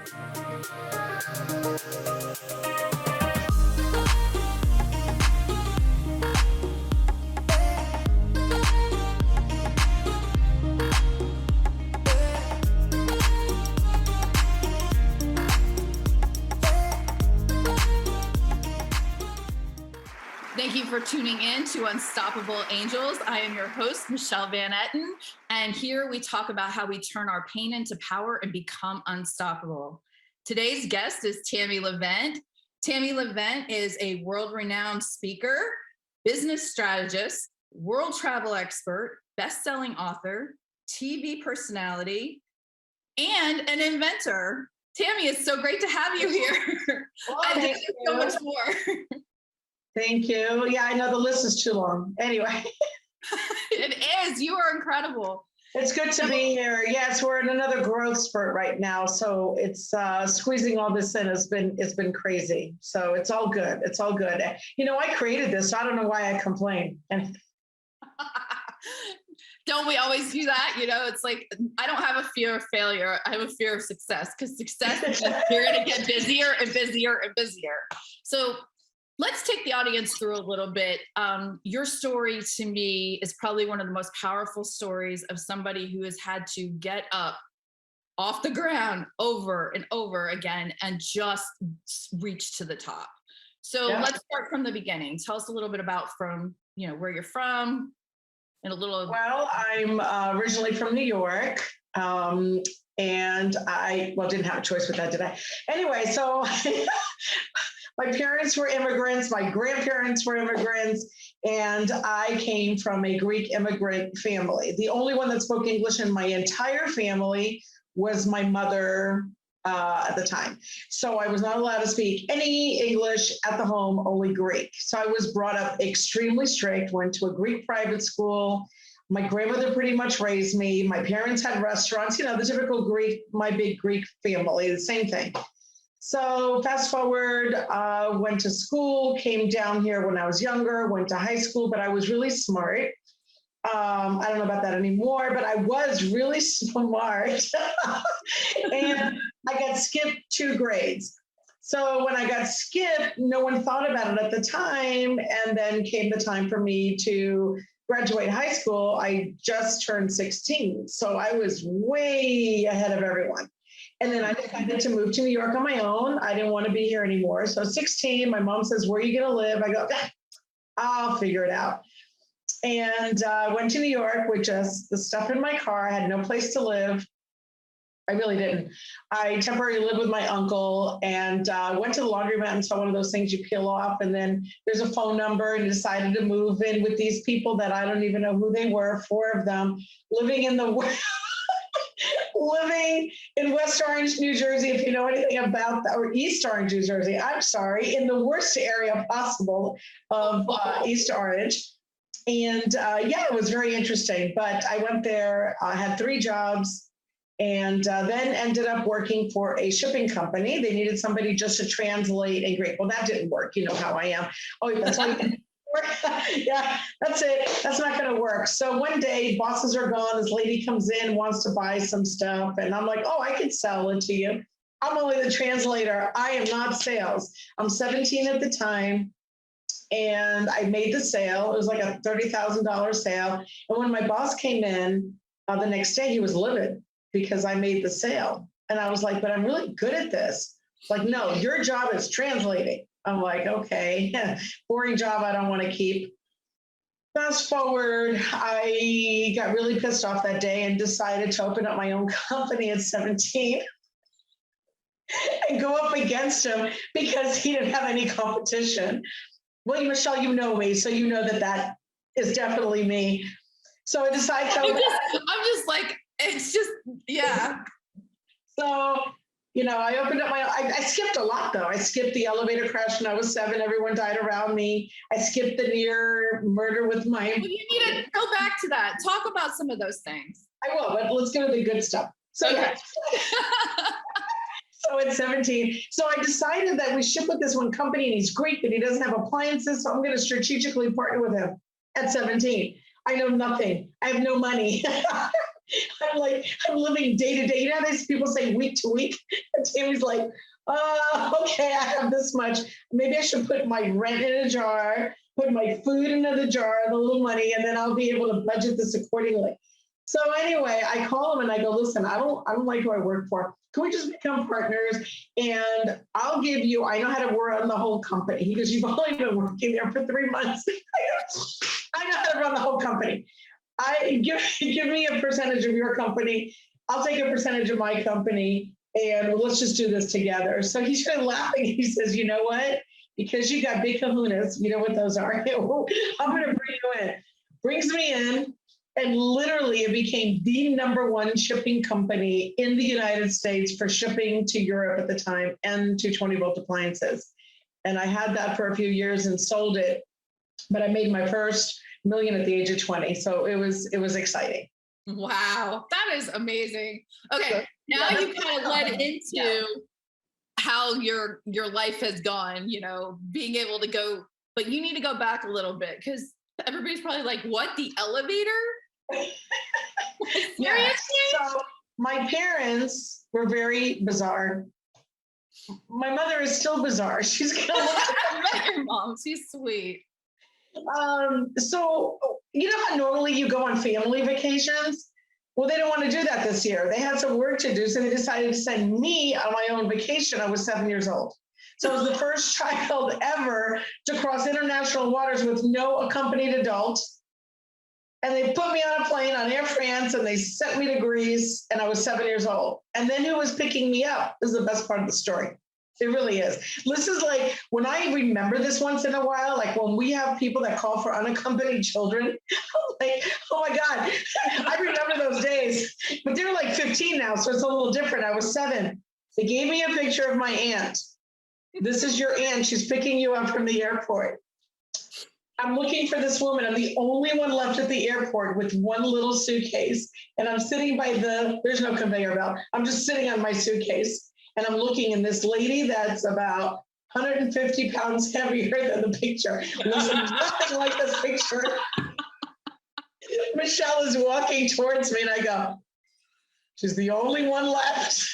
Thank you for tuning in to Unstoppable Angels. I am your host, Michelle Van Etten, and here we talk about how we turn our pain into power and become unstoppable. Today's guest is Tammy Levent. Tammy Levent is a world-renowned speaker, business strategist, world travel expert, best-selling author, TV personality, and an inventor. Tammy, it's so great to have you here. Well, and there's so much more. Thank you. Yeah, I know the list is too long. Anyway. It is. You are incredible. It's good to be here. Yes, we're in another growth spurt right now. So it's squeezing all this in it's been crazy. So it's all good. It's all good. You know, I created this, so I don't know why I complain. And don't we always do that? You know, it's like, I don't have a fear of failure. I have a fear of success, because success is just, you're going to get busier and busier and busier. So let's take the audience through a little bit. Your story to me is probably one of the most powerful stories of somebody who has had to get up off the ground over and over again and just reach to the top. So Let's start from the beginning. Tell us a little bit about where you're from and a little. Well, I'm originally from New York. And I didn't have a choice with that, did I? Anyway, so my parents were immigrants, my grandparents were immigrants, and I came from a Greek immigrant family. The only one that spoke English in my entire family was my mother at the time. So I was not allowed to speak any English at the home, only Greek. So I was brought up extremely strict, went to a Greek private school. My grandmother pretty much raised me. My parents had restaurants, the typical Greek, my big Greek family, the same thing. So fast forward, went to school, came down here when I was younger, went to high school, but I was really smart. I don't know about that anymore, but I was really smart. And I got skipped 2 grades. So when I got skipped, no one thought about it at the time. And then came the time for me to graduate high school. I just turned 16. So I was way ahead of everyone. And then I decided to move to New York on my own. I didn't want to be here anymore. So 16, my mom says, "Where are you going to live?" I go, "I'll figure it out." And I went to New York with just the stuff in my car. I had no place to live. I really didn't. I temporarily lived with my uncle and went to the laundromat and saw one of those things you peel off. And then there's a phone number, and decided to move in with these people that I don't even know who they were, 4 of them, living in West Orange, New Jersey, if you know anything about that, or East Orange, New Jersey, I'm sorry, in the worst area possible of East Orange. And it was very interesting. But I went there, I had 3 jobs, and then ended up working for a shipping company. They needed somebody just to translate in Greek. Well, that didn't work. You know how I am. Oh, that's why. Yeah, that's it. That's not going to work. So one day, bosses are gone. This lady comes in, wants to buy some stuff. And I'm like, "Oh, I can sell it to you. I'm only the translator. I am not sales." I'm 17 at the time. And I made the sale. It was like a $30,000 sale. And when my boss came in the next day, he was livid because I made the sale. And I was like, "But I'm really good at this." Like, "No, your job is translating." I'm like, "Okay, boring job I don't want to keep." Fast forward, I got really pissed off that day and decided to open up my own company at 17 and go up against him because he didn't have any competition. Well, Michelle, you know me, so you know that is definitely me. So I decided to. I'm just like, it's just, yeah. So, I opened up I skipped a lot though. I skipped the elevator crash when I was 7. Everyone died around me. I skipped the near murder with my. Well, you need to go back to that. Talk about some of those things. I will, but let's go to the good stuff. So, okay. So at 17, so I decided that we ship with this one company, and he's Greek and he doesn't have appliances. So I'm going to strategically partner with him at 17. I know nothing. I have no money. I'm living day to day. These people say week to week. And Tammy's like, okay, I have this much. Maybe I should put my rent in a jar, put my food in another jar, the little money, and then I'll be able to budget this accordingly. So anyway, I call him and I go, listen, I don't like who I work for. Can we just become partners? And I'll give you, I know how to run the whole company. He goes, you've only been working there for 3 months. I know how to run the whole company. Give me a percentage of your company. I'll take a percentage of my company, and let's just do this together. So he started laughing. He says, you know what? Because you got big kahunas, you know what those are. I'm going to bring you in. Brings me in, and literally it became the #1 shipping company in the United States for shipping to Europe at the time and to 20-volt appliances. And I had that for a few years and sold it, but I made my first million at the age of 20. So it was exciting. Wow, that is amazing. Okay, now you kind of led into how your life has gone, being able to go, but you need to go back a little bit because everybody's probably like, what, the elevator? Seriously? So my parents were very bizarre. My mother is still bizarre. She's gonna look I met your mom. She's sweet. So you know how normally you go on family vacations? Well, they didn't want to do that this year. They had some work to do, so they decided to send me on my own vacation. I was 7 years old. So I was the first child ever to cross international waters with no accompanied adult. And they put me on a plane on Air France and they sent me to Greece, and I was 7 years old. And then who was picking me up is the best part of the story. It really is. This is like, when I remember this once in a while, like when we have people that call for unaccompanied children, I'm like, oh my God, I remember those days. But they're like 15 now, so it's a little different. I was 7. They gave me a picture of my aunt. This is your aunt. She's picking you up from the airport. I'm looking for this woman. I'm the only one left at the airport with one little suitcase. And I'm sitting by there's no conveyor belt. I'm just sitting on my suitcase. And I'm looking, and this lady that's about 150 pounds heavier than the picture. Looks nothing like this picture. Michelle is walking towards me, and I go, she's the only one left.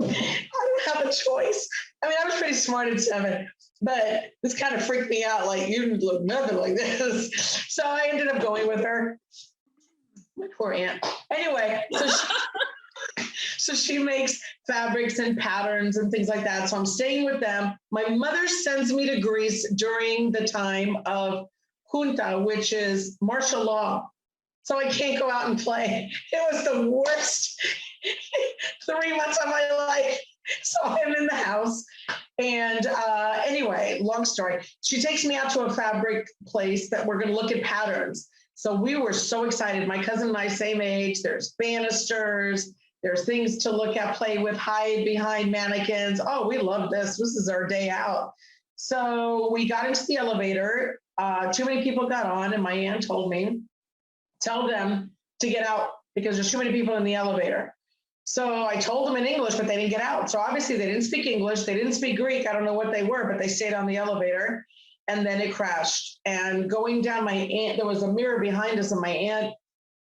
I don't have a choice. I mean, I was pretty smart at 7, but this kind of freaked me out. Like, you look nothing like this. So I ended up going with her. My poor aunt. Anyway, so she makes fabrics and patterns and things like that. So I'm staying with them. My mother sends me to Greece during the time of junta, which is martial law. So I can't go out and play. It was the worst 3 months of my life. So I'm in the house. And anyway, long story. She takes me out to a fabric place that we're going to look at patterns. So we were so excited. My cousin and I, same age. There's banisters. There's things to look at, play with, hide behind mannequins. Oh, we love this. This is our day out. So we got into the elevator. Too many people got on, and my aunt told me, tell them to get out because there's too many people in the elevator. So I told them in English, but they didn't get out. So obviously they didn't speak English. They didn't speak Greek. I don't know what they were, but they stayed on the elevator, and then it crashed. And going down, my aunt, there was a mirror behind us, and my aunt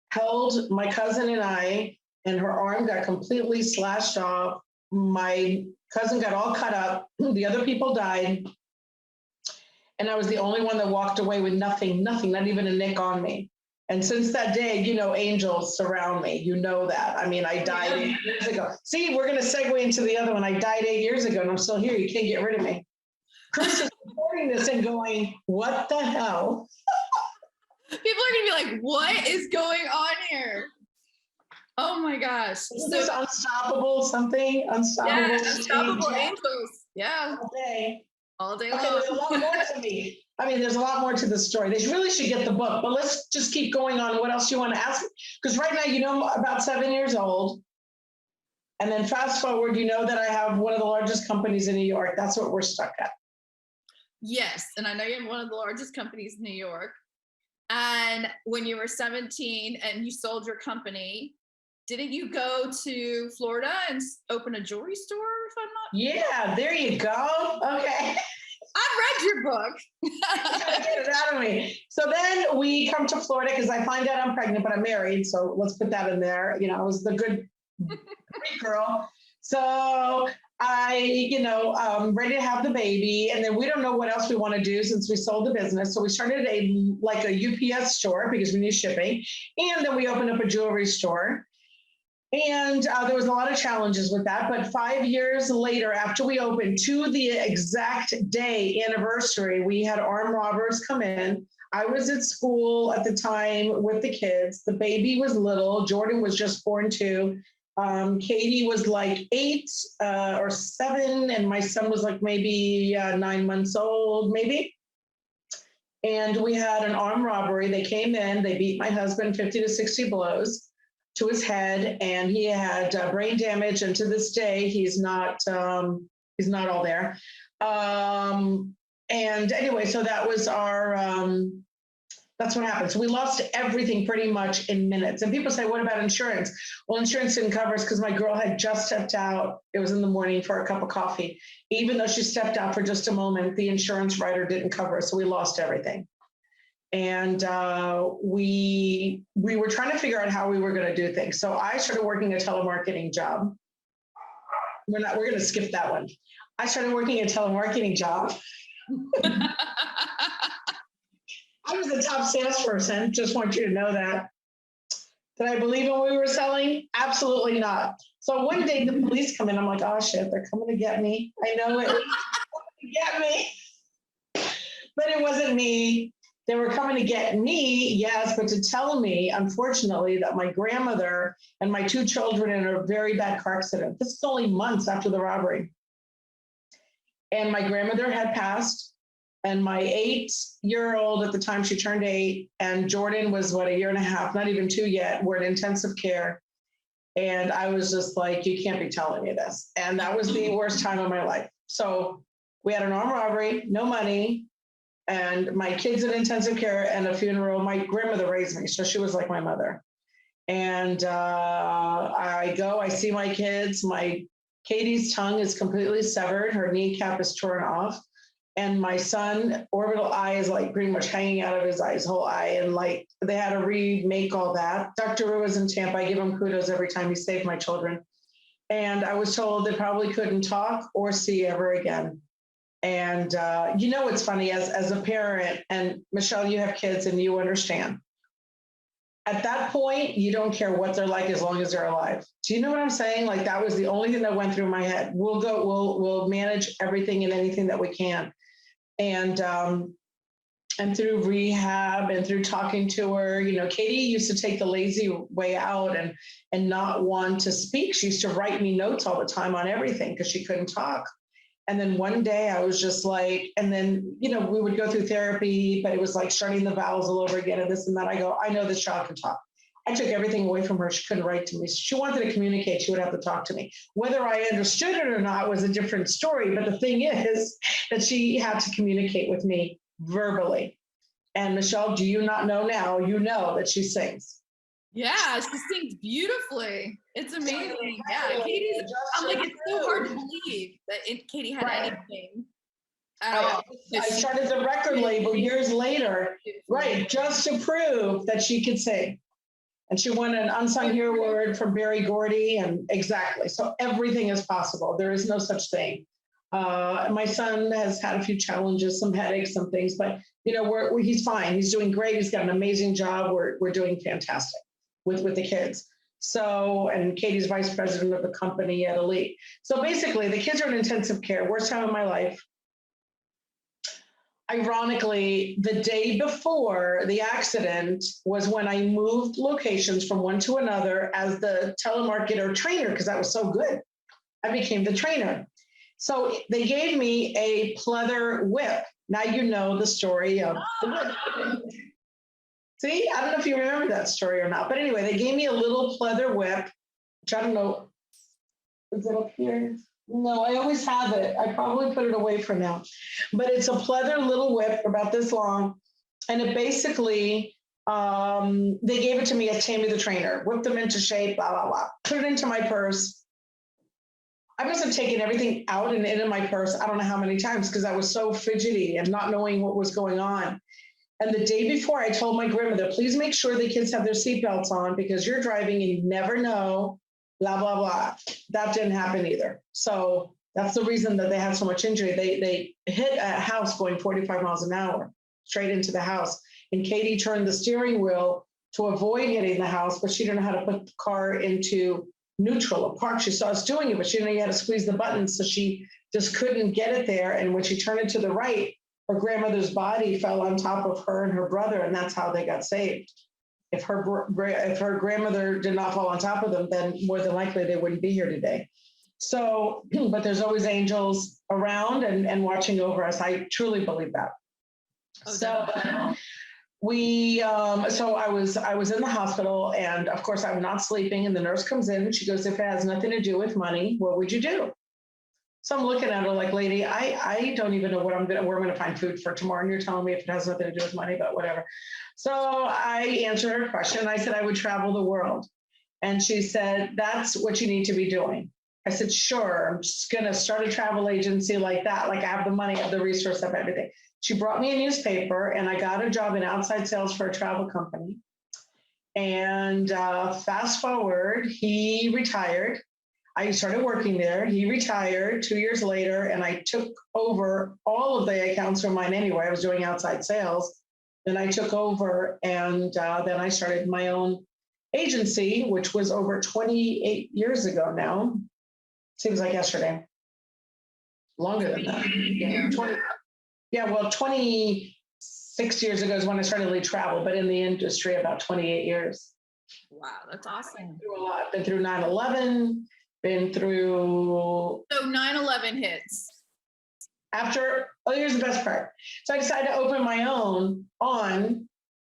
held my cousin and I, and her arm got completely slashed off. My cousin got all cut up. The other people died. And I was the only one that walked away with nothing, not even a nick on me. And since that day, angels surround me. You know that. I mean, I died 8 years ago. See, we're going to segue into the other one. I died 8 years ago, and I'm still here. You can't get rid of me. Chris is reporting this and going, what the hell? People are going to be like, what is going on here? Oh my gosh. Isn't this unstoppable something? Unstoppable. Yeah, unstoppable angels. Yeah. All day long. Okay, there's a lot more to me. I mean, there's a lot more to the story. They really should get the book, but let's just keep going on. What else you want to ask me? Because right now, I'm about 7 years old. And then fast forward, that I have one of the largest companies in New York. That's what we're stuck at. Yes. And I know you have one of the largest companies in New York. And when you were 17 and you sold your company, didn't you go to Florida and open a jewelry store, if I'm not? Yeah, there you go. Okay. I've read your book. Get it out of me. So then we come to Florida because I find out I'm pregnant, but I'm married. So let's put that in there. I was the good Greek girl. So ready to have the baby, and then we don't know what else we want to do since we sold the business. So we started a UPS store because we need shipping, and then we opened up a jewelry store. And there was a lot of challenges with that. But 5 years later, after we opened, to the exact day anniversary, we had armed robbers come in. I was at school at the time with the kids. The baby was little. Jordan was just born too. Katie was like 8 or 7, and my son was like maybe 9 months old, maybe. And we had an armed robbery. They came in, they beat my husband 50 to 60 blows to his head, and he had brain damage. And to this day, he's not all there. And anyway, so that was that's what happened. So we lost everything pretty much in minutes. And people say, what about insurance? Well, insurance didn't cover us because my girl had just stepped out. It was in the morning for a cup of coffee. Even though she stepped out for just a moment, the insurance writer didn't cover us. So we lost everything. And we were trying to figure out how we were going to do things. So I started working a telemarketing job. We're going to skip that one. I started working a telemarketing job. I was a top salesperson. Just want you to know that. Did I believe in what we were selling? Absolutely not. So one day the police come in. I'm like, oh shit, they're coming to get me. I know it. Get me. But it wasn't me. They were coming to get me, yes, but to tell me, unfortunately, that my grandmother and my 2 children in a very bad car accident. This is only months after the robbery. And my grandmother had passed, and my 8-year-old, at the time she turned 8, and Jordan was, what, 1.5 years, not even 2 yet, were in intensive care. And I was just like, you can't be telling me this. And that was the worst time of my life. So we had an armed robbery, no money, and my kids in intensive care and a funeral. My grandmother raised me, so she was like my mother. And I see my kids. Katie's tongue is completely severed. Her kneecap is torn off. And my son, orbital eye is like pretty much hanging out of his whole eye. And like they had to remake all that. Dr. Ru was in Tampa. I give him kudos every time he saved my children. And I was told they probably couldn't talk or see ever again. And it's funny as a parent, and Michelle, you have kids and you understand. At that point, you don't care what they're like as long as they're alive. Do you know what I'm saying? Like that was the only thing that went through my head. We'll manage everything and anything that we can. And through rehab and through talking to her, Katie used to take the lazy way out and not want to speak. She used to write me notes all the time on everything because she couldn't talk. And then one day I was just like, and then, we would go through therapy, but it was like starting the vowels all over again and this and that. I go, I know this child can talk. I took everything away from her. She couldn't write to me. She wanted to communicate. She would have to talk to me. Whether I understood it or not was a different story. But the thing is that she had to communicate with me verbally. And Michelle, do you not know now? You know that she sings. Yeah, she sings beautifully. It's amazing. Yeah, I'm like, it's so hard to believe that Katie had anything at all. I started the record label years later, right, just to prove that she could sing. And she won an Unsung Hero Award from Berry Gordy, and exactly. So everything is possible. There is no such thing. My son has had a few challenges, some headaches, some things, but he's fine. He's doing great. He's got an amazing job. We're doing fantastic with the kids. So, and Katie's vice president of the company at Elite. So basically the kids are in intensive care, worst time of my life. Ironically, the day before the accident was when I moved locations from one to another as the telemarketer trainer, because I was so good. I became the trainer. So they gave me a pleather whip. Now you know the story of the whip. See, I don't know if you remember that story or not, but anyway, they gave me a little pleather whip, which I don't know, is it up here? No, I always have it. I probably put it away for now, but it's a pleather little whip about this long. And it basically, they gave it to me as Tammy the trainer, whipped them into shape, blah, blah, blah, put it into my purse. I must have taken everything out and into my purse. I don't know how many times because I was so fidgety and not knowing what was going on. And the day before, I told my grandmother, please make sure the kids have their seatbelts on because you're driving and you never know blah, blah, blah. That didn't happen either. So that's the reason that they had so much injury. They hit a house going 45 miles an hour straight into the house. And Katie turned the steering wheel to avoid hitting the house, but she didn't know how to put the car into neutral, a park. She saw us doing it, but she didn't know how to squeeze the button. So she just couldn't get it there. And when she turned it to the right, her grandmother's body fell on top of her and her brother, and that's how they got saved. If her grandmother did not fall on top of them, then more than likely they wouldn't be here today. So, but there's always angels around and watching over us. I truly believe that. So I was in the hospital, and of course I'm not sleeping, and the nurse comes in and she goes, if it has nothing to do with money, what would you do? So I'm looking at her like, lady, I don't even know where I'm gonna find food for tomorrow. And you're telling me if it has nothing to do with money, but whatever. So I answered her question. I said, I would travel the world. And she said, that's what you need to be doing. I said, sure, I'm just gonna start a travel agency like that. Like I have the money, I have the resource, I have everything. She brought me a newspaper and I got a job in outside sales for a travel company. And fast forward, he retired. I started working there. He retired 2 years later, and I took over all of the accounts from mine anyway. I was doing outside sales. Then I took over, and then I started my own agency, which was over 28 years ago now. Seems like yesterday. Longer than that. Yeah, 26 years ago is when I started to travel, but in the industry about 28 years. Wow, that's awesome. Been through a lot. Been through 9/11. Been through. So 9/11 hits. Here's the best part. So I decided to open my own on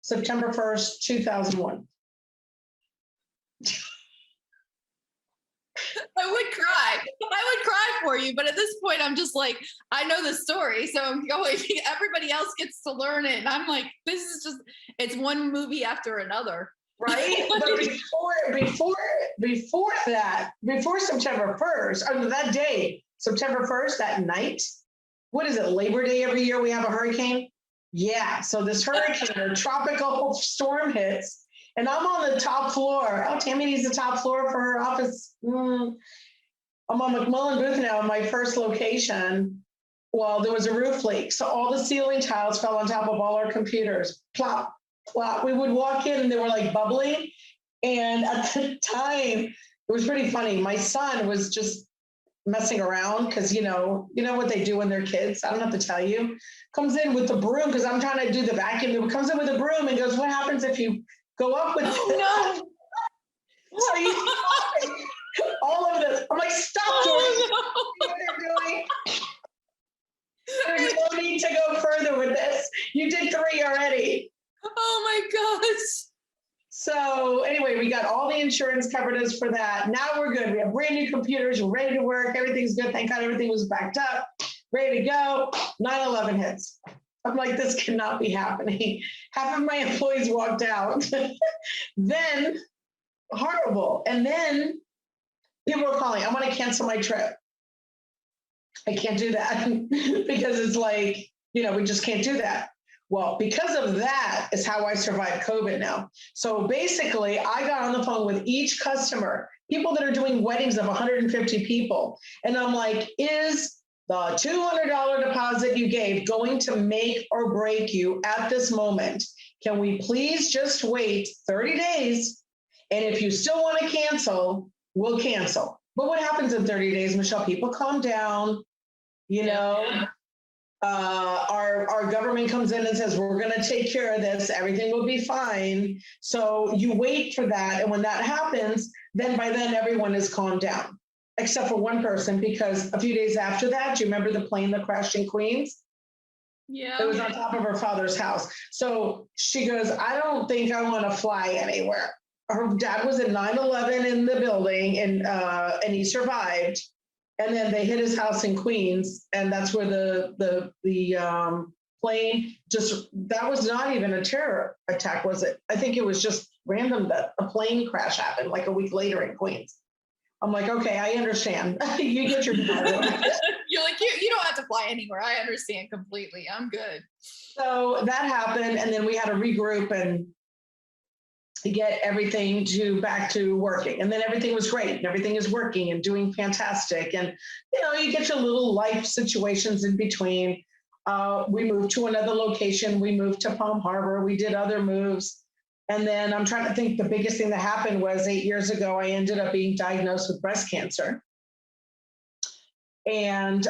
September 1st, 2001. I would cry for you, but at this point I'm just like, I know the story, so I'm going, everybody else gets to learn it. And I'm like, this is just, it's one movie after another. Right? But before that, before September 1st, or that day, September 1st, that night, what is it, Labor Day every year we have a hurricane? Yeah, so this hurricane or tropical storm hits, and I'm on the top floor. Oh, Tammy needs the top floor for her office. I'm on McMullen Booth now, my first location. Well, there was a roof leak, so all the ceiling tiles fell on top of all our computers. Plop, plop. We would walk in and they were like bubbling. And at the time, it was pretty funny. My son was just messing around because you know what they do when they're kids. I don't have to tell you. Comes in with the broom because I'm trying to do the vacuum. Comes in with a broom and goes, "What happens if you go up with?" Oh, no. So he's all of this. I'm like, stop doing what you're doing. There's no need to go further with this. You did 3 already. Oh my gosh. So anyway, we got all the insurance covered us for that. Now we're good. We have brand new computers. We're ready to work. Everything's good. Thank God everything was backed up. Ready to go. 9/11 hits. I'm like, this cannot be happening. Half of my employees walked out. Then, horrible. And then people were calling, I want to cancel my trip. I can't do that because it's like, we just can't do that. Well, because of that is how I survived COVID now. So basically, I got on the phone with each customer, people that are doing weddings of 150 people. And I'm like, is the $200 deposit you gave going to make or break you at this moment? Can we please just wait 30 days? And if you still want to cancel, we'll cancel. But what happens in 30 days, Michelle? People calm down, Our government comes in and says, we're going to take care of this. Everything will be fine. So you wait for that. And when that happens, then by then everyone is calmed down, except for one person, because a few days after that, do you remember the plane that crashed in Queens? Yeah. It was on top of her father's house. So she goes, I don't think I want to fly anywhere. Her dad was in 9/11 in the building and he survived. And then they hit his house in Queens, and that's where the plane that was not even a terror attack, was it? I think it was just random that a plane crash happened like a week later in Queens. I'm like, okay, I understand. You get your You're like, you don't have to fly anywhere. I understand completely. I'm good. So that happened, and then we had to regroup, and get everything back to working. And then everything was great and everything is working and doing fantastic. And, you get your little life situations in between. We moved to another location. We moved to Palm Harbor. We did other moves. And then I'm trying to think, the biggest thing that happened was 8 years ago, I ended up being diagnosed with breast cancer. And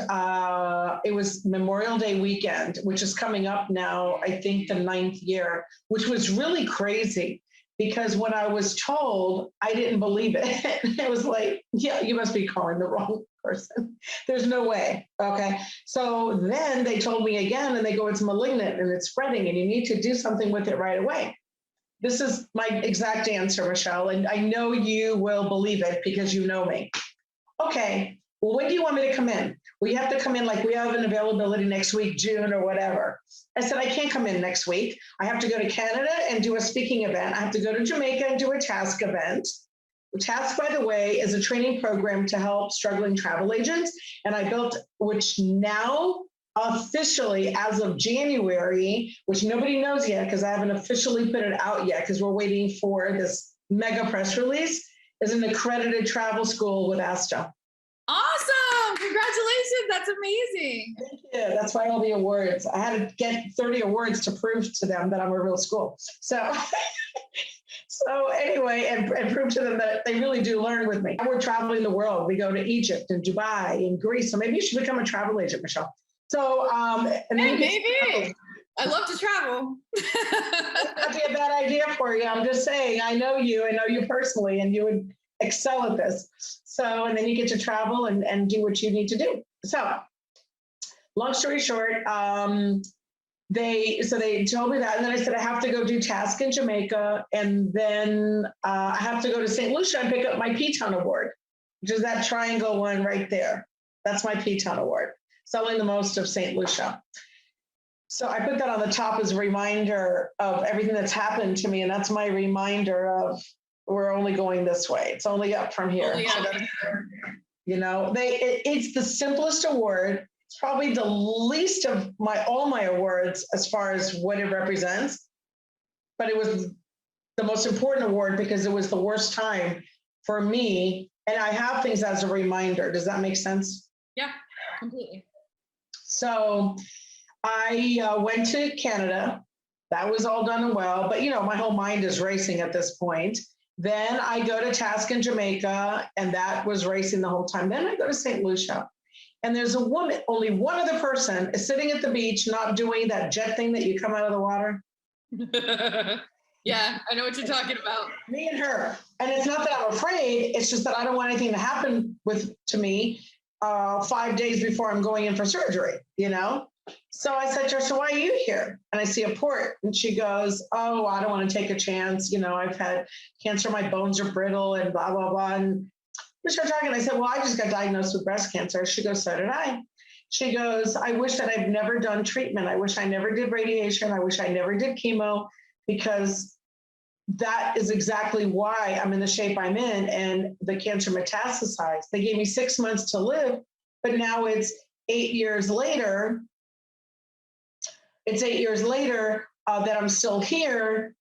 it was Memorial Day weekend, which is coming up now, I think the 9th year, which was really crazy. Because when I was told, I didn't believe it. It was like, yeah, you must be calling the wrong person. There's no way. Okay. So then they told me again, and they go, it's malignant and it's spreading and you need to do something with it right away. This is my exact answer, Michelle. And I know you will believe it because you know me. Okay. Well, when do you want me to come in? Well, you have to come in, like we have an availability next week, June or whatever. I said, I can't come in next week. I have to go to Canada and do a speaking event. I have to go to Jamaica and do a task event. Task, by the way, is a training program to help struggling travel agents. And I built, which now officially as of January, which nobody knows yet because I haven't officially put it out yet because we're waiting for this mega press release, is an accredited travel school with ASTA. Awesome. Congratulations. That's amazing. Thank you. That's why all the awards. I had to get 30 awards to prove to them that I'm a real school. So anyway, and prove to them that they really do learn with me. We're traveling the world. We go to Egypt and Dubai and Greece. So maybe you should become a travel agent, Michelle. So, maybe. I love to travel. That would be a bad idea for you. I'm just saying, I know you personally, and you would excel at this. So, and then you get to travel and do what you need to do. So long story short, they told me that. And then I said, I have to go do task in Jamaica. And then I have to go to St. Lucia and pick up my P-Town Award, which is that triangle one right there. That's my P-Town Award, selling the most of St. Lucia. So I put that on the top as a reminder of everything that's happened to me. And that's my reminder of, we're only going this way. It's only up from here. It's the simplest award. It's probably the least of all my awards as far as what it represents. But it was the most important award because it was the worst time for me. And I have things as a reminder. Does that make sense? Yeah, completely. So I went to Canada. That was all done and well. But, my whole mind is racing at this point. Then I go to task in Jamaica, and that was racing the whole time. Then I go to St. Lucia, and there's a woman, only one other person is sitting at the beach, not doing that jet thing that you come out of the water. Yeah, I know what you're talking about. Me and her. And it's not that I'm afraid. It's just that I don't want anything to happen to me 5 days before I'm going in for surgery, So I said to her, so why are you here? And I see a port. And she goes, oh, I don't want to take a chance. I've had cancer. My bones are brittle and blah, blah, blah. And we started talking. I said, well, I just got diagnosed with breast cancer. She goes, so did I. She goes, I wish that I've never done treatment. I wish I never did radiation. I wish I never did chemo, because that is exactly why I'm in the shape I'm in. And the cancer metastasized. They gave me 6 months to live, but now it's 8 years later. It's 8 years later that I'm still here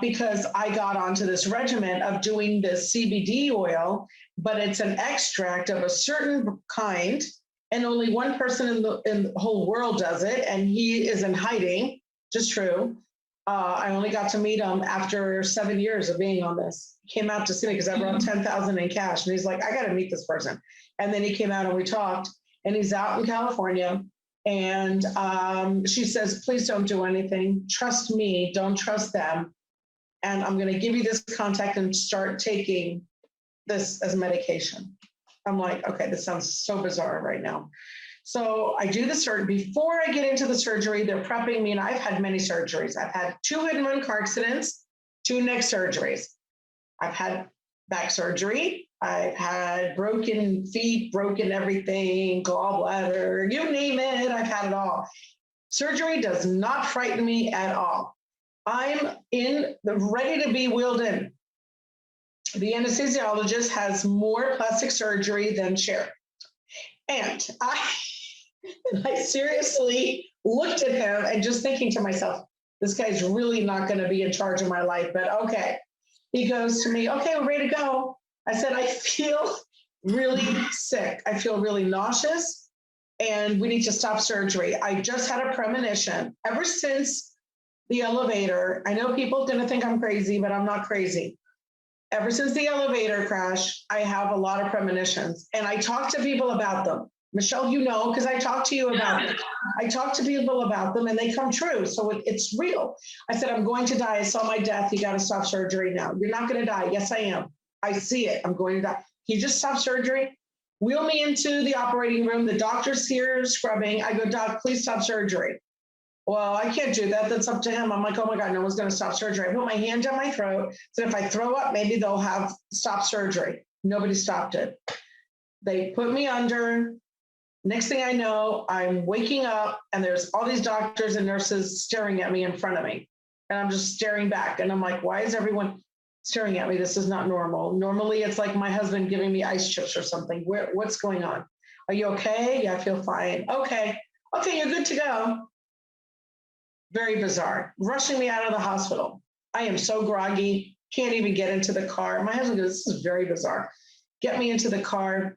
because I got onto this regimen of doing this CBD oil, but it's an extract of a certain kind, and only one person in the whole world does it, and he is in hiding. Just true. I only got to meet him after 7 years of being on this. He came out to see me because I brought 10,000 in cash, and he's like, I got to meet this person. And then he came out and we talked, and he's out in California. And she says, please don't do anything. Trust me. Don't trust them. And I'm going to give you this contact and start taking this as medication. I'm like, okay, this sounds so bizarre right now. So I do the surgery. Before I get into the surgery, they're prepping me. And I've had many surgeries. I've had 2 hit-and-run car accidents, 2 neck surgeries. I've had back surgery. I've had broken feet, broken everything, gallbladder, you name it, I've had it all. Surgery does not frighten me at all. I'm ready to be wheeled in. The anesthesiologist has more plastic surgery than Cher. And I seriously looked at him and just thinking to myself, this guy's really not going to be in charge of my life, but okay. He goes to me, okay, we're ready to go. I said, I feel really sick. I feel really nauseous and we need to stop surgery. I just had a premonition. Ever since the elevator, I know people are going to think I'm crazy, but I'm not crazy. Ever since the elevator crash, I have a lot of premonitions and I talk to people about them. Michelle, you know, because I talk to you about them. I talk to people about them and they come true. So it's real. I said, I'm going to die. I saw my death. You got to stop surgery now. You're not going to die. Yes, I am. I see it. I'm going to die. He just stopped surgery. Wheel me into the operating room. The doctor's here scrubbing. I go, Doc, please stop surgery. Well, I can't do that. That's up to him. I'm like, oh my God, no one's going to stop surgery. I put my hand down my throat. So if I throw up, maybe they'll have stop surgery. Nobody stopped it. They put me under. Next thing I know, I'm waking up and there's all these doctors and nurses staring at me in front of me. And I'm just staring back. And I'm like, why is everyone staring at me? This is not normal. Normally, it's like my husband giving me ice chips or something. What's going on? Are you okay? Yeah, I feel fine. Okay, you're good to go. Very bizarre. Rushing me out of the hospital. I am so groggy, can't even get into the car. My husband goes, this is very bizarre. Get me into the car.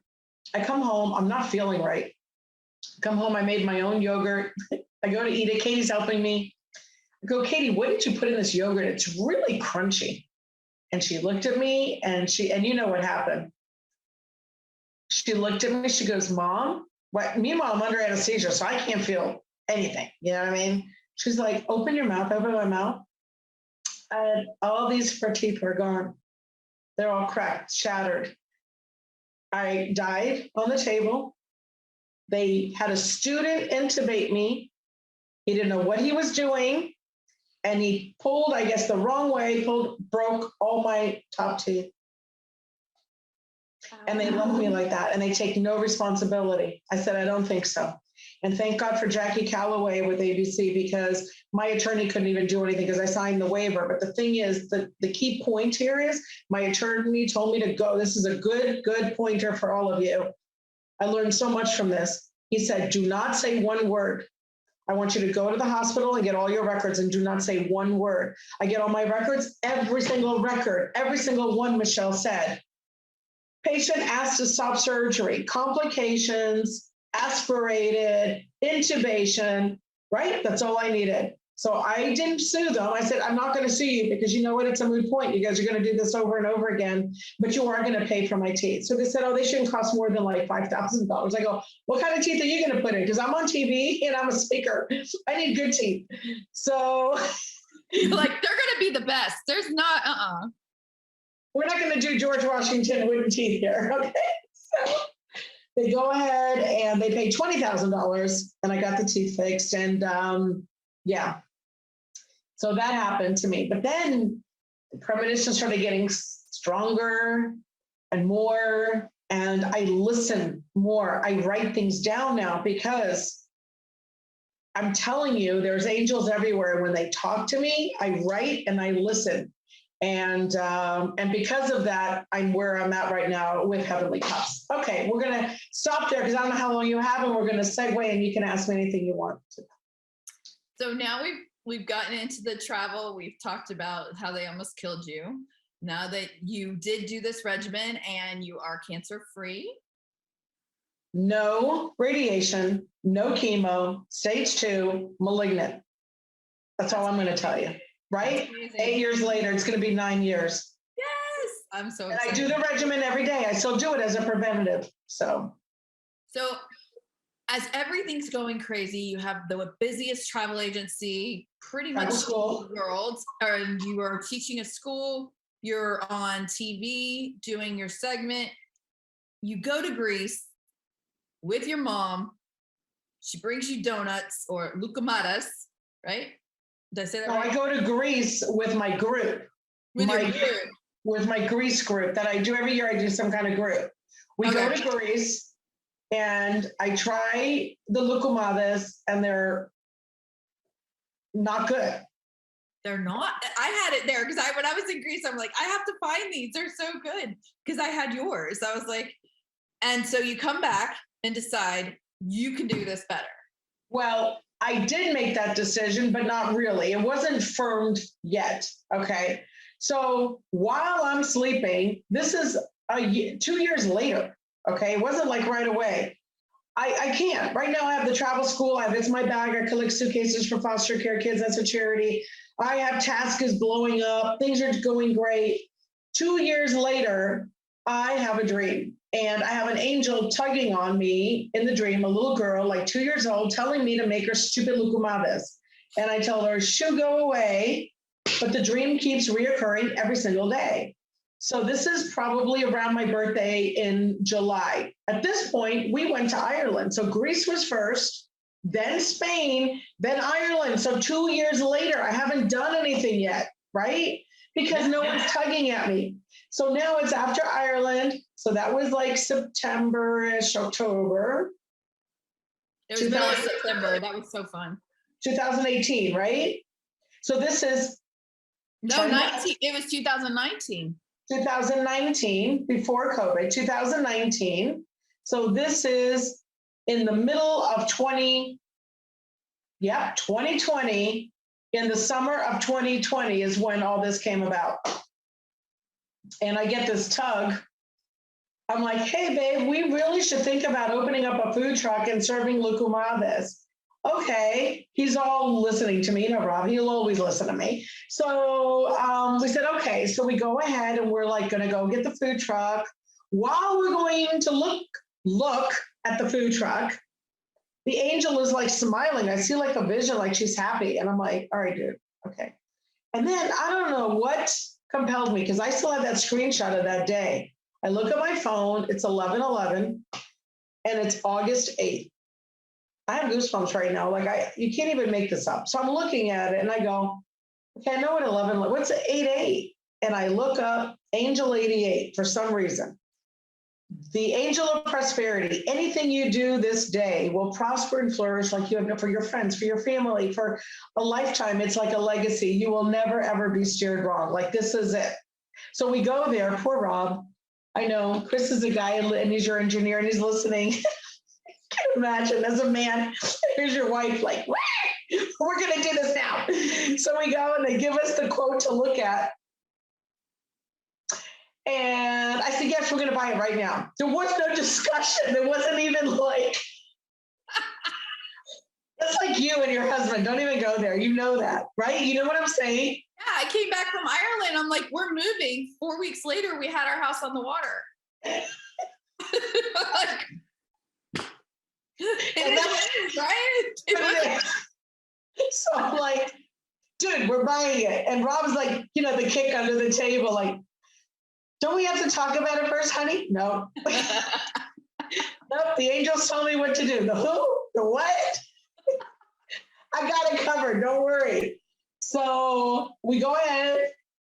I come home, I'm not feeling right. Come home, I made my own yogurt. I go to eat it. Katie's helping me. I go, Katie, what did you put in this yogurt? It's really crunchy. And she looked at me and you know what happened. She looked at me, she goes, Mom, what? Meanwhile, I'm under anesthesia, so I can't feel anything. You know what I mean? She's like, open your mouth, open my mouth. And all these teeth are gone. They're all cracked, shattered. I died on the table. They had a student intubate me. He didn't know what he was doing. And he pulled, I guess, the wrong way, broke all my top teeth. And they left me like that. And they take no responsibility. I said, I don't think so. And thank God for Jackie Calloway with ABC, because my attorney couldn't even do anything because I signed the waiver. But the thing is, the key point here is my attorney told me to go. This is a good pointer for all of you. I learned so much from this. He said, do not say one word. I want you to go to the hospital and get all your records and do not say one word. I get all my records, every single record, every single one, Michelle said. Patient asked to stop surgery, complications, aspirated, intubation, right? That's all I needed. So I didn't sue them. I said, I'm not going to sue you because you know what? It's a moot point. You guys are going to do this over and over again, but you are going to pay for my teeth. So they said, oh, they shouldn't cost more than like $5,000. I go, what kind of teeth are you going to put in? Because I'm on TV and I'm a speaker. I need good teeth. So like, they're going to be the best. There's not, We're not going to do George Washington wooden teeth here. Okay. So they go ahead and they pay $20,000 and I got the teeth fixed. And yeah. So that happened to me. But then the premonition started getting stronger and more. And I listen more. I write things down now because I'm telling you, there's angels everywhere. When they talk to me, I write and I listen. And because of that, I'm where I'm at right now with Heavenly Cups. Okay, we're going to stop there because I don't know how long you have, and we're going to segue and you can ask me anything you want. So now we've gotten into the travel. We've talked about how they almost killed you. Now that you did do this regimen and you are cancer-free. No radiation, no chemo, stage 2, malignant. That's all I'm going to tell you. Right? 8 years later, it's going to be 9 years. Yes. I'm so excited. And I do the regimen every day. I still do it as a preventative. So as everything's going crazy, you have the busiest travel agency pretty much in the world, and you are teaching a school, you're on TV doing your segment. You go to Greece with your mom. She brings you donuts or loukamadas, right? Did I say that right? I go to Greece with my group. With my Greece group that I do every year. I do some kind of group. We go to Greece and I try the loukamadas and they're not good. They're not? I had it there because when I was in Greece, I'm like, I have to find these. They're so good because I had yours. I was like, and so you come back and decide you can do this better. Well, I did make that decision, but not really. It wasn't firmed yet. Okay. So while I'm sleeping, this is 2 years later. Okay. It wasn't like right away. I can't. Right now I have the travel school. It's my bag. I collect suitcases for foster care kids. That's a charity. I have tasks blowing up. Things are going great. 2 years later, I have a dream. And I have an angel tugging on me in the dream, a little girl, like 2 years old, telling me to make her stupid lukumades. And I tell her, she'll go away, but the dream keeps reoccurring every single day. So this is probably around my birthday in July. At this point, we went to Ireland. So Greece was first, then Spain, then Ireland. So 2 years later, I haven't done anything yet, right? Because no one's tugging at me. So now it's after Ireland. So that was like September-ish, October. It was middle of September. That was so fun. 2018, right? So this is... No, 19. It was 2019. 2019, before COVID, 2019. So this is in the middle of 2020. In the summer of 2020 is when all this came about. And I get this tug. I'm like, hey, babe, we really should think about opening up a food truck and serving lukumades. Okay, he's all listening to me. No, Rob, he'll always listen to me. So we said, okay, so we go ahead and we're like going to go get the food truck. While we're going to look at the food truck, the angel is like smiling. I see like a vision, like she's happy. And I'm like, all right, dude, okay. And then I don't know what compelled me, because I still have that screenshot of that day. I look at my phone, it's 11:11, and it's August 8th. I have goosebumps right now. Like you can't even make this up. So I'm looking at it and I go, okay, I know what 11, what's 8:8? And I look up Angel 88 for some reason. The angel of prosperity. Anything you do this day will prosper and flourish like you have for your friends, for your family, for a lifetime. It's like a legacy. You will never, ever be steered wrong. Like this is it. So we go there. Poor Rob. I know Chris is a guy and he's your engineer and he's listening. Can you imagine as a man, here's your wife like, we're going to do this now. So we go and they give us the quote to look at. And I said, yes, we're going to buy it right now. There was no discussion. There wasn't even like, that's like you and your husband. Don't even go there. You know that, right? You know what I'm saying? Yeah, I came back from Ireland. I'm like, we're moving. 4 weeks later, we had our house on the water. Right? So I'm like, dude, we're buying it. And Rob's like, the kick under the table, like, don't we have to talk about it first, honey? No. Nope, the angels told me what to do. The who? The what? I got it covered. Don't worry. So we go ahead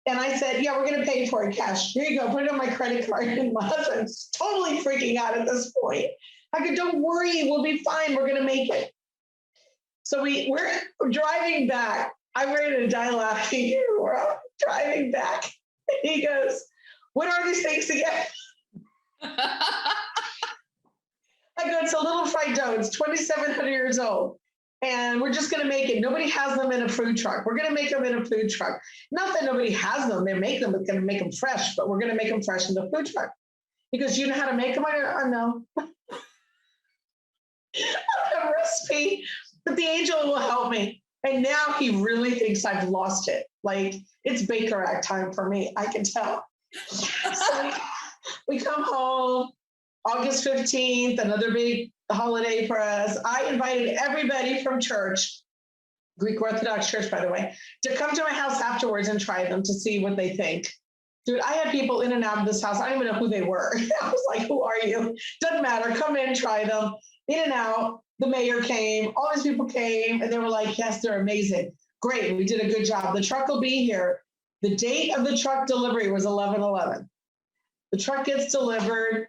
and I said, yeah, we're going to pay for it cash. Here you go. Put it on my credit card. And my husband's totally freaking out at this point. I go, don't worry. We'll be fine. We're going to make it. So we're driving back. I'm ready to die laughing. We're driving back. And he goes, what are these things again? I go, it's a little fried dough. It's 2,700 years old. And we're just going to make it. Nobody has them in a food truck. We're going to make them in a food truck. Not that nobody has them. They make them. It's going to make them fresh, but we're going to make them fresh in the food truck. He goes, you know how to make them? I go, oh, no. I don't have a recipe, but the angel will help me. And now he really thinks I've lost it. Like it's Baker Act time for me. I can tell. So we come home August 15th, another big holiday for us. I invited everybody from church, Greek Orthodox Church, by the way, to come to my house afterwards and try them to see what they think. Dude, I had people in and out of this house. I don't even know who they were. I was like, who are you? Doesn't matter. Come in, try them. In and out. The mayor came. All these people came. And they were like, yes, they're amazing. Great. We did a good job. The truck will be here. The date of the truck delivery was 11/11. The truck gets delivered.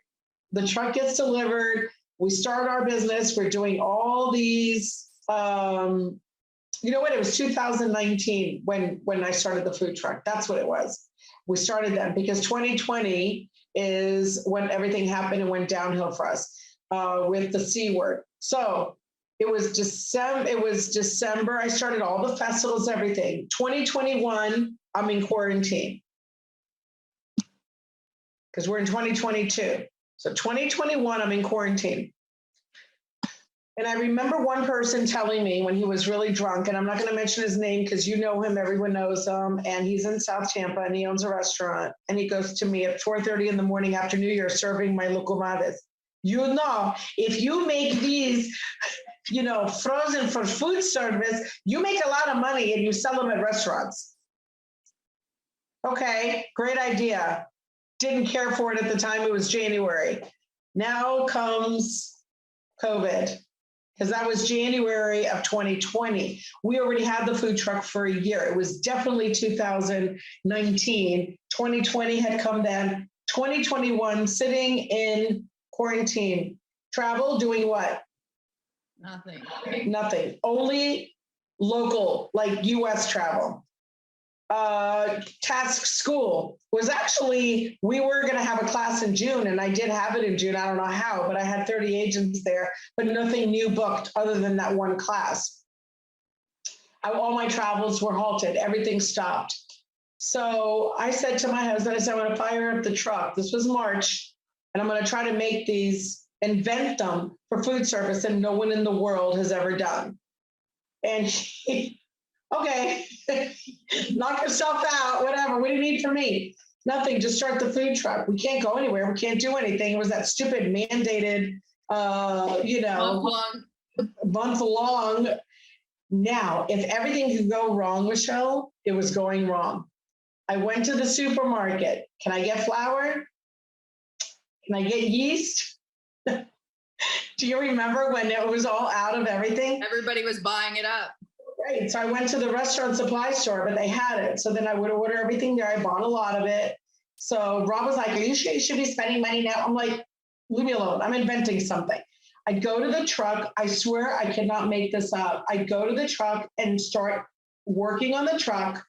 We start our business. We're doing all these, you know what? It was 2019 when I started the food truck. That's what it was. We started that because 2020 is when everything happened and went downhill for us with the C word. So it was December. I started all the festivals, everything. 2021 I'm in quarantine because we're in 2022. So 2021, I'm in quarantine. And I remember one person telling me when he was really drunk, and I'm not going to mention his name because you know him, everyone knows him, and he's in South Tampa and he owns a restaurant. And he goes to me at 4:30 in the morning after New Year serving my locumades. You know, if you make these, frozen for food service, you make a lot of money and you sell them at restaurants. Okay, great idea. Didn't care for it at the time. It was January. Now comes COVID. Because that was January of 2020. We already had the food truck for a year. It was definitely 2019. 2020 had come then. 2021, sitting in quarantine. Travel, doing what? Nothing. Nothing. Only local, like US travel. Task school was actually, we were going to have a class in June, and I did have it in June. I don't know how, but I had 30 agents there, but nothing new booked other than that one class. All my travels were halted. Everything stopped. So I said to my husband, I said, I'm going to fire up the truck. This was March, and I'm going to try to make these, invent them for food service that no one in the world has ever done. And he, okay, knock yourself out, whatever. What do you need from me? Nothing, just start the food truck. We can't go anywhere. We can't do anything. It was that stupid mandated, month long. Now, if everything could go wrong, Michelle, it was going wrong. I went to the supermarket. Can I get flour? Can I get yeast? Do you remember when it was all out of everything? Everybody was buying it up. Right. So I went to the restaurant supply store, but they had it. So then I would order everything there. I bought a lot of it. So Rob was like, are you sure you should be spending money now? I'm like, leave me alone. I'm inventing something. I'd go to the truck. I swear I cannot make this up. I'd go to the truck and start working on the truck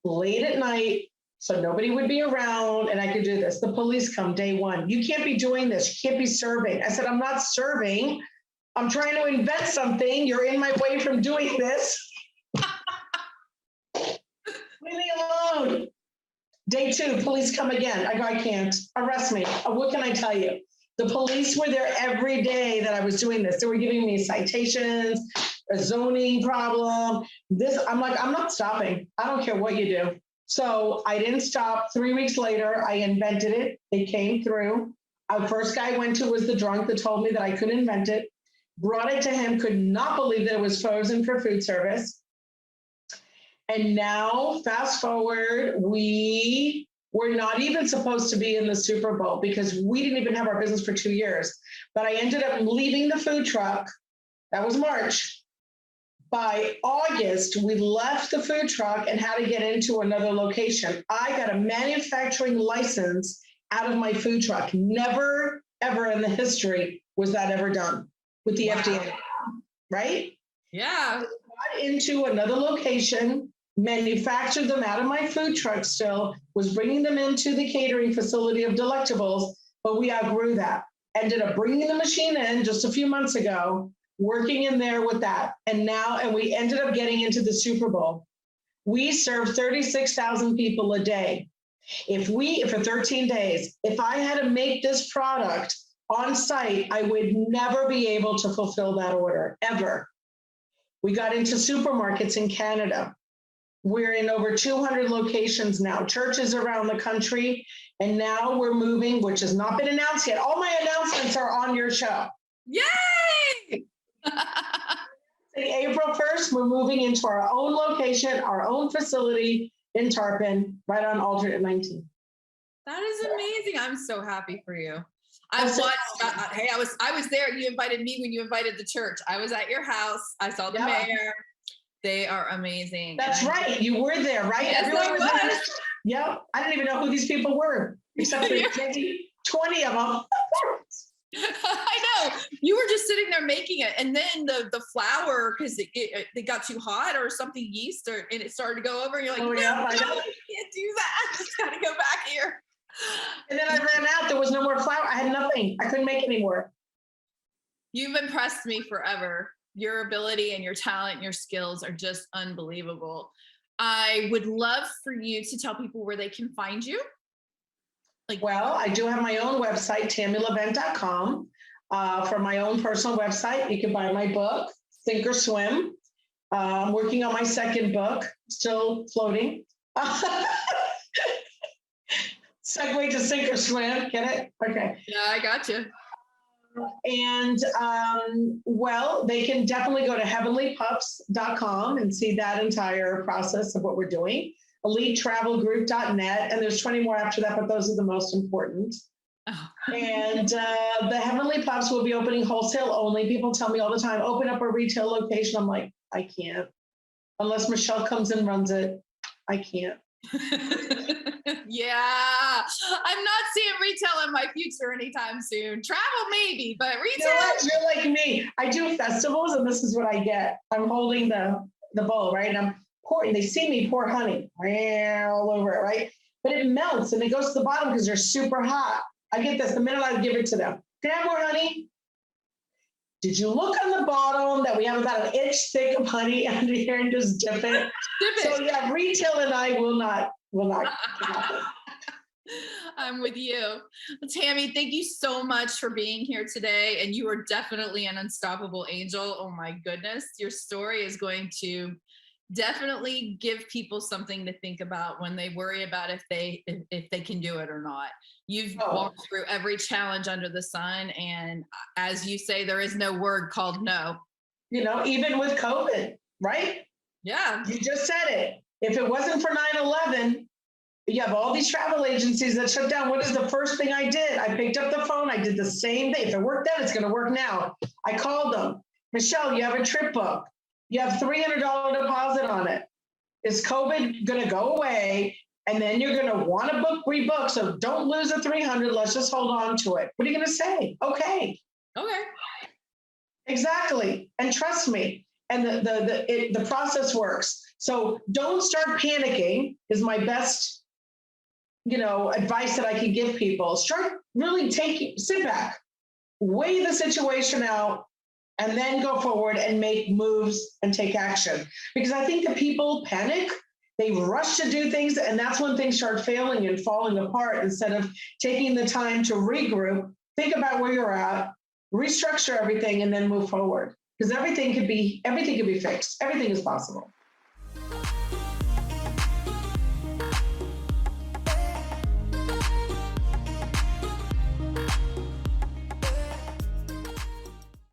late at night so nobody would be around and I could do this. The police come day one. You can't be doing this. You can't be serving. I said, I'm not serving. I'm trying to invent something. You're in my way from doing this. Leave me alone. Day two, police come again. I go, I can't. Arrest me. What can I tell you? The police were there every day that I was doing this. They were giving me citations, a zoning problem. I'm like, I'm not stopping. I don't care what you do. So I didn't stop. 3 weeks later, I invented it. It came through. Our first guy I went to was the drunk that told me that I couldn't invent it. Brought it to him, could not believe that it was frozen for food service. And now, fast forward, we were not even supposed to be in the Super Bowl because we didn't even have our business for 2 years. But I ended up leaving the food truck. That was March. By August, we left the food truck and had to get into another location. I got a manufacturing license out of my food truck. Never, ever in the history was that ever done with the FDA, right? Yeah. Got into another location, manufactured them out of my food truck still, was bringing them into the catering facility of Delectables, but we outgrew that. Ended up bringing the machine in just a few months ago, working in there with that. And we ended up getting into the Super Bowl. We serve 36,000 people a day. For 13 days, if I had to make this product on site, I would never be able to fulfill that order, ever. We got into supermarkets in Canada. We're in over 200 locations now, churches around the country. And now we're moving, which has not been announced yet. All my announcements are on your show. Yay! April 1st, we're moving into our own location, our own facility in Tarpon, right on alternate 19. That is amazing. I'm so happy for you. I watched. Hey, I was there. You invited me when you invited the church. I was at your house. I saw the mayor. They are amazing. That's right. You were there, right? Yes, Everyone was there. Yep. I didn't even know who these people were, except for 20 of them. I know. You were just sitting there making it, and then the flour, because it got too hot or something, yeast, and it started to go over. And you're like, no, you can't do that. I just got to go back here. And then I ran out. There was no more flour. I had nothing. I couldn't make any more. You've impressed me forever. Your ability and your talent and your skills are just unbelievable. I would love for you to tell people where they can find you. Well, I do have my own website, tammylevent.com. For my own personal website, you can buy my book, Sink or Swim. I'm working on my second book, still floating. Segue to Sink or Swim. Get it? Okay. Yeah, I got you. And well, they can definitely go to heavenlypups.com and see that entire process of what we're doing. EliteTravelGroup.net, and there's 20 more after that, but those are the most important. Oh. And the Heavenly Pups will be opening wholesale only. People tell me all the time, open up a retail location. I'm like, I can't. Unless Michelle comes and runs it, I can't. Yeah, I'm not seeing retail in my future anytime soon. Travel maybe, but retail. You know what? You're like me. I do festivals, and this is what I get. I'm holding the bowl, right? And I'm pouring. They see me pour honey all over it, right? But it melts and it goes to the bottom because they're super hot. I get this the minute I give it to them. Can I have more honey? Did you look on the bottom that we have about an inch thick of honey under here and just dip it? So yeah, retail and I will not. I'm with you. Tammy, thank you so much for being here today. And you are definitely an unstoppable angel. Oh my goodness. Your story is going to definitely give people something to think about when they worry about if they can do it or not. You've walked through every challenge under the sun. And as you say, there is no word called no. You know, even with COVID, right? Yeah. You just said it. If it wasn't for 9/11, you have all these travel agencies that shut down. What is the first thing I did? I picked up the phone. I did the same thing. If it worked then, it's going to work now. I called them. Michelle, you have a trip book. You have $300 deposit on it. Is COVID going to go away? And then you're going to want to rebook. So don't lose the 300. Let's just hold on to it. What are you going to say? Okay. Okay. Exactly. And trust me. And the process works. So don't start panicking is my best, advice that I can give people. Start really sit back, weigh the situation out, and then go forward and make moves and take action. Because I think that people panic, they rush to do things, and that's when things start failing and falling apart instead of taking the time to regroup, think about where you're at, restructure everything, and then move forward. Because everything could be fixed. Everything is possible.